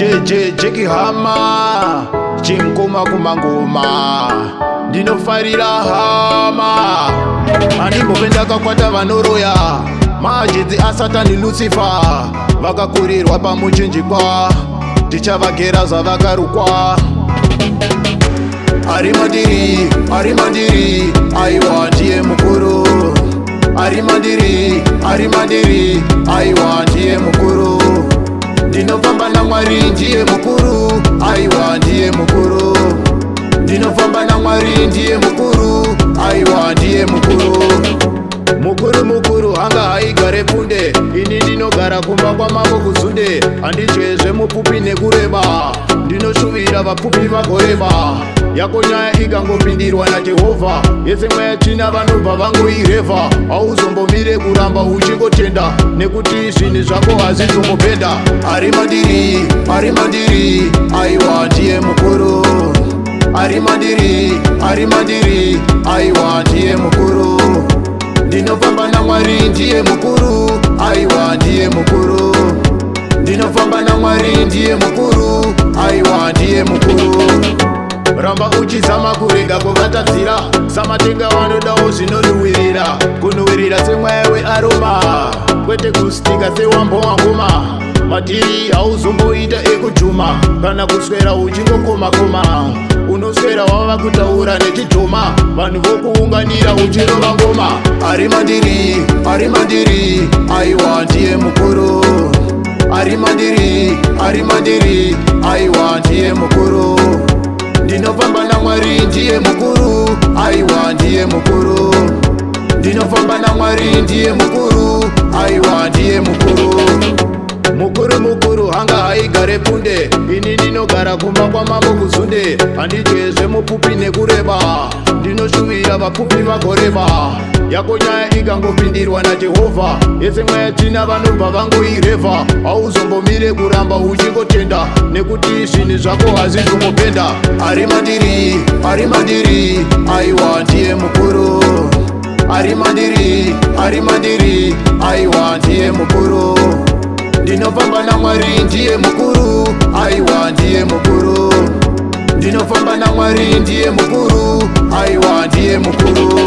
Jeki hama chimkuma kumangoma ndinofarira hama andimbopenda kakwata vanoroya majedzi asatani Lucifer vakakurirwa pamuchinjikwa tichavagera zvavakarukwa ari mandiri aiwa ndiye mukuru ari mandiri aiwa ndiye mukuru ndinofamba naMwari ndiye mukuru aiwa ndiye mukuru ndinofamba naMwari ndiye mukuru aiwa ndiye mukuru mukuru hanga haigare punde ini ndinogara kumba kwamambo kuzunde handityezve mupfupi nekureba ndinoshuvira vapfupi vagoreba yako nyaya ikangopindirwa naJehovha yese mweya tsvina vanobva vangoirevha hauzombomire kuramba uchingotenda nekuti zvinhu zvako hazizombopenda ari mandiri aiwa ndiye mukuru ari mandiri aiwa ndiye mukuru ndinofamba naMwari ndiye mukuru aiwa ndiye mukuru ndinofamba naMwari ndiye mukuru aiwa ndiye mukuru ramba uchizama kurega kuvatadzira samatenga vanodawo zvinoriwirira kunuwirira semweya wearoma kwete kusitika sewambo wangoma matiri hauzomboita ekujuma kana kuswera uchingokoma-koma unoswera wava kutaura nechijoma vanhu vokuunganira uchirova ngoma ari mandiri aiwa ndiye mukuru ari mandiri aiwa ndiye mukuru ndinofamba naMwari ndiye mukuru aiwa ndiye mukuru ndinofamba naMwari ndiye mukuru aiwa ndiye mukuru mukuru hanga haigare punde ini ndinogara kumba kwamambo kuzunde handityezve mupfupi nekureba ndinoshuvira vapfupi vagoreba yako nyaya ikangopindirwa naJehovha yese mweya tsvina vanobva vangoirevha hauzombomire kuramba uchingotenda nekuti zvinhu zvako hazizombopenda ari mandiri aiwa ndiye mukuru ari mandiri aiwa ndiye mukuru ndinofamba naMwari ndiye mukuru aiwa ndiye mukuru ndinofamba naMwari ndiye mukuru aiwa ndiye mukuru